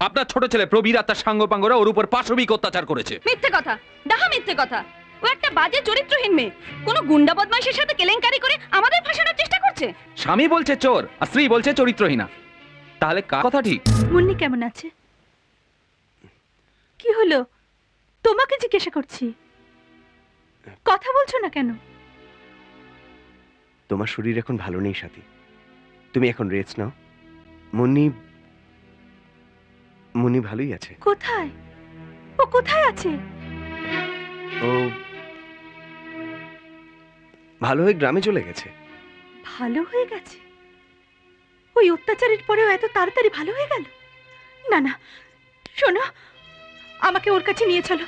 আপনার ছোট ছেলে প্রবীর আর তার সাঙ্গপাঙ্গরা ওর উপর পাশবিক অত্যাচার করেছে। মিথ্যে কথা, ডাহা মিথ্যে কথা। ও একটা বাজে চরিত্রহীন মেয়ে, কোনো গুন্ডা বদমাইশের সাথে কেলেঙ্কারি করে আমাদের ফাঁসানোর চেষ্টা করছে। স্বামী বলছে চোর আর স্ত্রী বলছে চরিত্রহীনা, তাহলে কার কথা ঠিক? মুন্নি কেমন আছে? কি হলো? তোমাকে জিজ্ঞাসা করছি, কথা বলছো না কেন? তোমার শরীর এখন ভালো নেই সাথী, তুমি এখন রেস্ট নাও। মুন্নি মুন্নি ভালোই আছে। কোথায়? ও কোথায় আছে? ও ভালো হয়ে গ্রামে চলে গেছে। ভালো হয়ে গেছে? ওই অত্যাচারের পরেও এত তাড়াতাড়ি ভালো হয়ে গেল? না না, শোনো, আমাকে ওর কাছে নিয়ে চলো।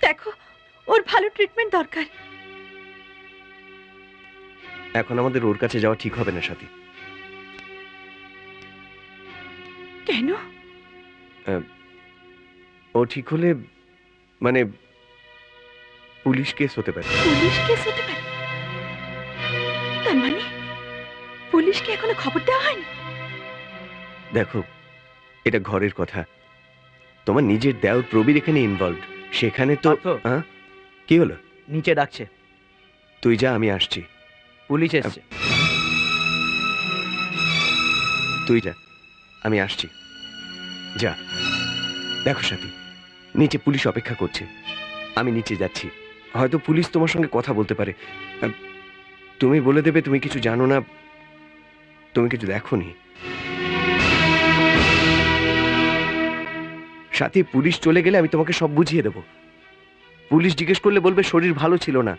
দেখো, ওর ভালো ট্রিটমেন্ট দরকার। এখন আমাদের ওর কাছে যাওয়া ঠিক হবে না সাথী। কেন? ও ঠিক হলে মানে পুলিশ কেস হতে পারে। পুলিশ কেস হতে পারে? তার মানে পুলিশকে এখনো খবর দেওয়া হয়নি? দেখো, এটা ঘরের কথা, তোমার নিজের দেওর প্রবীর এখানে ইনভলভড, সেখানে তো হ্যাঁ কি হলো? নিচে ডাকছে। তুই যা, আমি আসছি। পুলিশ এসছে। তুই যা, আমি আসছি। যা। দেখো সাথী, নিচে পুলিশ অপেক্ষা করছে, আমি নিচে যাচ্ছি। হয়তো পুলিশ তোমার সঙ্গে কথা বলতে পারে। তুমি বলে দেবে তুমি কিছু জানো না, তুমি কিছু দেখোনি। সাথী, পুলিশ চলে গেলে আমি তোমাকে সব বুঝিয়ে দেব। পুলিশ জিজ্ঞেস করলে বলবে শরীর ভালো ছিল না,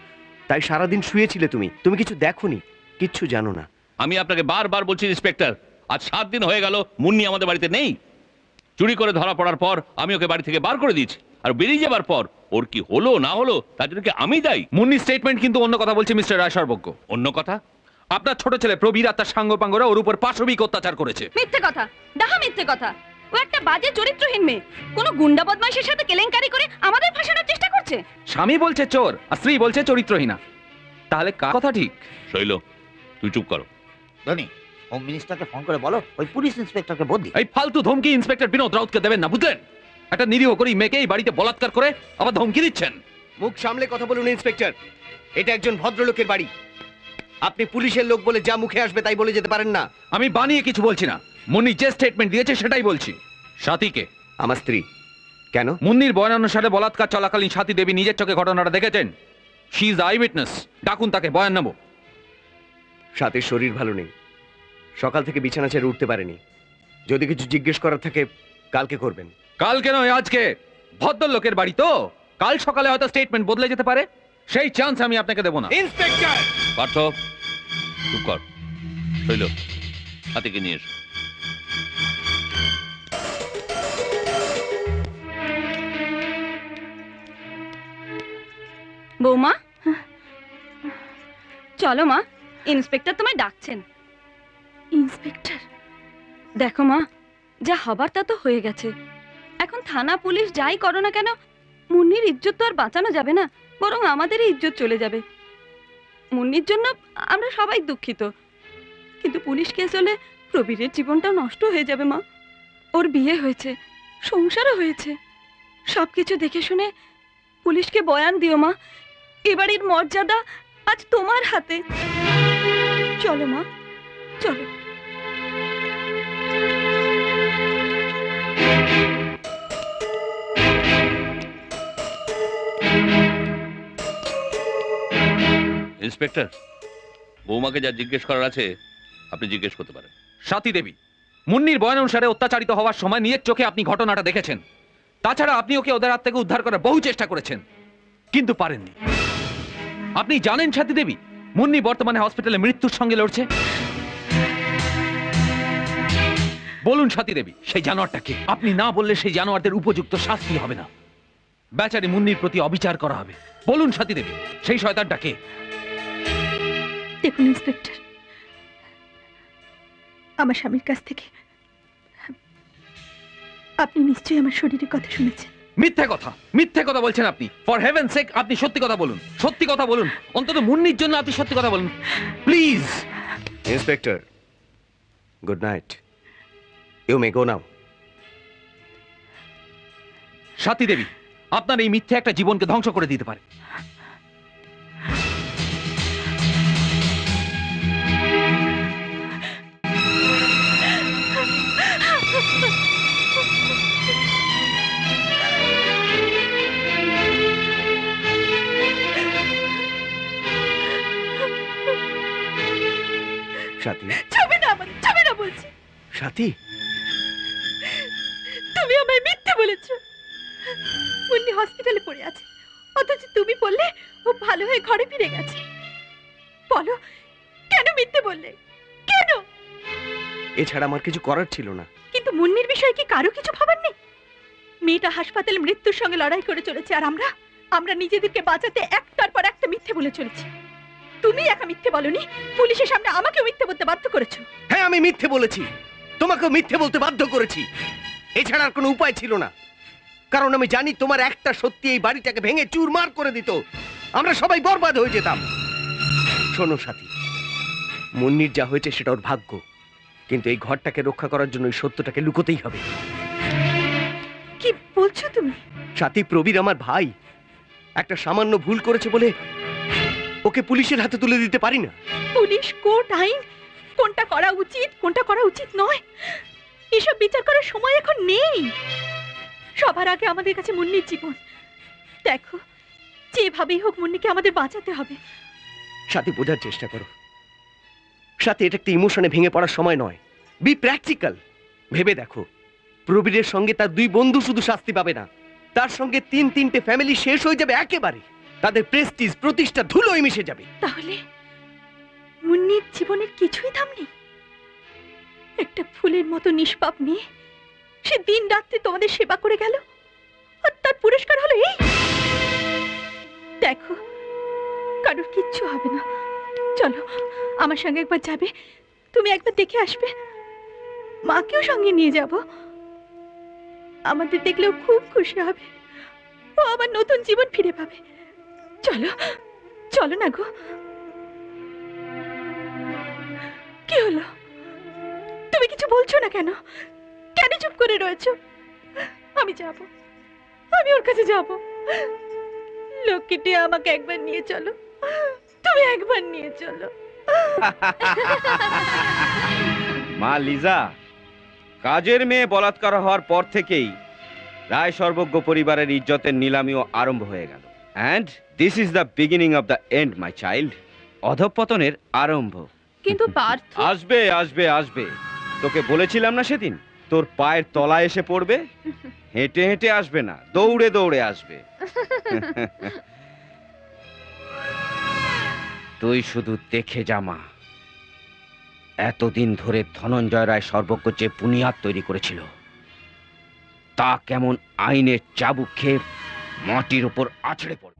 তাই সারাদিন শুয়েছিলে তুমি, তুমি কিছু দেখোনি, কিচ্ছু জানো না। আমি আপনাকে বারবার বলছি ইন্সপেক্টর, আজ 7 দিন হয়ে গেল মুন্নি আমাদের বাড়িতে নেই। চুরি করে ধরা পড়ার পর আমি ওকে বাড়ি থেকে বার করে দিয়েছি, আর বেরিয়ে যাবার পর ওর কি হলো না হলো তার জন্য কি আমি দায়ী? মুন্নির স্টেটমেন্ট কিন্তু অন্য কথা বলছে মিস্টার রায় সর্বজ্ঞ। অন্য কথা? আপনার ছোট ছেলে প্রবীর আর তার সাঙ্গপাঙ্গরা ওর উপর পাশবিক অত্যাচার করেছে। মিথ্যে কথা, ডাহা মিথ্যে কথা। ও একটা বাজে চরিত্রহীন মেয়ে, কোনো গুন্ডা বদমাইশের সাথে কেলেঙ্কারি করে আমাদের ফাঁসানোর চেষ্টা করছে। স্বামী বলছে চোর আর স্ত্রী বলছে চরিত্রহীনা, তাহলে কার কথা ঠিক? শৈল, তুই চুপ করো। ধনী, হোম মিনিস্টারকে ফোন করে বলো ওই পুলিশ ইন্সপেক্টরকে বদলি। এই ফালতু ধমকি ইন্সপেক্টর বিনোদ রাউতকে দেবেন না, বুঝলেন? একটা নিরীহ করি মেয়েকে এই বাড়িতে বলাৎকার করে আবার ধমকি দিচ্ছেন। মুখ সামলে কথা বলুন ইন্সপেক্টর, এটা একজন ভদ্রলোকের বাড়ি। আপনি পুলিশের লোক বলে যা মুখে আসবে তাই বলে যেতে পারেন না। আমি বানিয়ে কিছু বলছি না, মুন্নি যে স্টেটমেন্ট দিয়েছে সেটাই বলছি। সাথীকে, আমার স্ত্রী। কেন? মুন্নির বয়ান অনুসারে বলাৎকার চলাকালীন সাথী দেবী নিজের চোখে ঘটনাটা দেখেছেন। She is I witness. ডাকুন তাকে, বয়ান নেব। সাথীর শরীর ভালো নেই, সকাল থেকে বিছানা ছেড়ে উঠতে পারেনি। যদি কিছু জিজ্ঞেস করার থাকে কালকে করবেন। কালকে নয়, আজকে। ভদ্রলোকের বাড়ি তো, কাল সকালে হয়তো স্টেটমেন্ট বদলে যেতে পারে, সেই চান্স আমি আপনাকে দেব না। ইন্সপেক্টর! পার্থ, চুপ কর। শৈল, হাতিকে নিয়ে এসো। বৌমা, চলো মা, ইন্সপেক্টর তোমায় ডাকছেন। ইন্সপেক্টর? দেখো মা, যা হবার তা তো হয়ে গেছে। এখন থানা পুলিশ যাই করো না কেন, মুন্নির ইজ্জত তো আর বাঁচানো যাবে না, বরং আমাদেরই ইজ্জত চলে যাবে। মুন্নির জন্য আমরা সবাই দুঃখিত, কিন্তু পুলিশ কেস হলে প্রবীরের জীবনটাও নষ্ট হয়ে যাবে মা। ওর বিয়ে হয়েছে, সংসারও হয়েছে, সবকিছু দেখে শুনে পুলিশকে বয়ান দিও মা। এবাড়ির মর্যাদা আজ তোমার হাতে। চলো মা, চলো। ইন্সপেক্টর, বৌমাকে যা জিজ্ঞেস করার আছে আপনি জিজ্ঞেস করতে পারেন। সাথী দেবী, মুন্নির বয়ান অনুসারে অত্যাচারিত হওয়ার সময় নিজের চোখে আপনি ঘটনাটা দেখেছেন। তাছাড়া আপনি ওকে ওদের হাত থেকে উদ্ধার করার বহু চেষ্টা করেছেন, কিন্তু পারেননি। আপনি জানেন সাথী দেবী, মুন্নি বর্তমানে হসপিটালে মৃত্যুর সঙ্গে লড়ছে। বলুন সাথী দেবী, সেই জানোয়ারটাকে? আপনি না বললে সেই জানোয়ারদের উপযুক্ত শাস্তি হবে না, বেচারি মুন্নির প্রতি অবিচার করা হবে। বলুন সাথী দেবী, সেই শয়তানটাকে? দেখুন ইন্সপেক্টর, আমার স্বামীর কাছ থেকে আপনি নিশ্চয়ই আমার শরীরের কথা শুনেছেন। মিথ্যে কথা, মিথ্যে কথা বলছেন আপনি। ফর হেভেন সেক, আপনি সত্যি কথা বলুন, সত্যি কথা বলুন। অন্তত মুন্নির জন্য আপনি সত্যি কথা বলুন, please. Inspector, good night. You may go now. Sathi Devi, আপনার এই মিথ্যে একটা জীবনকে ধ্বংস করে দিতে পারে। সাথী, যাবে না, আমার যাবে না বলছি। সাথী, তুমি আমায় মিথ্যে বলেছ। মুন্নি হসপিটালে পড়ে আছে, অথচ তুমি বললে ও ভালো হয়ে ঘরে ফিরে গেছে। বলো, কেন মিথ্যে বললে? কেন? এছাড়া আমার কিছু করার ছিল না। কিন্তু মুন্নির বিষয়ে কি কারো কিছু ভাবার নেই? মেয়েটা হাসপাতালে মৃত্যুর সঙ্গে লড়াই করে চলেছে, আর আমরা নিজেদেরকে বাঁচাতে একটার পর একটা মিথ্যে বলে চলেছি। তুমি একা মিথ্যে বলনি, পুলিশের সামনে আমাকেও মিথ্যে বলতে বাধ্য করেছো। হ্যাঁ, আমি মিথ্যে বলেছি, তোমাকেও মিথ্যে বলতে বাধ্য করেছি। এছাড়া আর কোনো উপায় ছিল না, কারণ আমি জানি তোমার একটা সত্যি এই বাড়িটাকে ভেঙে চুরমার করে দিত, আমরা সবাই বরবাদ হয়ে যেতাম। শোনো সাথী, মুন্নির যা হয়েছে সেটা ওর ভাগ্য, কিন্তু এই ঘরটাকে রক্ষা করার জন্য এই সত্যটাকে লুকোতেই হবে। কি বলছো তুমি? সাথী, প্রবীর আমার ভাই, একটা সামান্য ভুল করেছে বলে ওকে পুলিশের হাতে তুলে দিতে পারি না। পুলিশ, কোর্ট, আইন, কোনটা করা উচিত কোনটা করা উচিত নয়, এসব বিচার করার সময় এখন নেই। সবার আগে আমাদের কাছে মুন্নির জীবন। দেখো, যেভাবেই হোক মুন্নিকে আমাদের বাঁচাতে হবে। সাথী, বোঝার চেষ্টা করো। সাথী, এটা একটা ইমোশনে ভেঙে পড়ার সময় নয়। B practical. ভেবে দেখো, প্রবীরের সঙ্গে তার দুই বন্ধু শুধু শাস্তি পাবে না, তার সঙ্গে তিনটে ফ্যামিলি শেষ হয়ে যাবে একেবারে। তাদের প্রেস্টিজ, প্রতিষ্ঠা ধুলোয় মিশে যাবে। তাহলে মুন্নির জীবনের কিছুই দাম নেই? একটা ফুলের মতো নিষ্পাপ মেয়ে, সে দিন রাত্রি তোমাদের সেবা করে গেল, আর তার পুরস্কার হলো এই? দেখো, কারোর কিচ্ছু হবে না। চলো, আমার সঙ্গে একবার যাবে, তুমি একবার দেখে আসবে। মাকেও সঙ্গে নিয়ে যাব, আমাদের দেখলেও খুব খুশি হবে, ও আবার নতুন জীবন ফিরে পাবে। চলো, চলো না গো। কি হলো? তুমি কিছু বলছো না কেন? কেন চুপ করে রয়েছো? আমি যাব, আমি ওর কাছে যাব। লক্ষ্মীটি, আমাকে একবার নিয়ে চলো, তুমি একবার নিয়ে চলো। মা লিজা, কাজের মেয়ে বলাৎকার হওয়ার পর থেকেই রায় সর্বজ্ঞ পরিবারের ইজ্জতের নিলামিও আরম্ভ হয়ে গেল। And this is the beginning of the end, my child. অধঃপতনের আরম্ভ। কিন্তু পার্থ, আসবে আসবে আসবে, তোকে বলেছিলাম না সেদিন, তোর পায়ের তলায় এসে পড়বে। হেঁটে হেঁটে আসবে না, দৌড়ে দৌড়ে আসবে। তুই শুধু দেখে যা মা, এতদিন ধরে ধনঞ্জয় রায় সর্বজ্ঞ যে বুনিয়াদ তৈরি করেছিল, তা কেমন আইনের চাবুক খেয়ে মাটির উপর আছড়ে পড়ে।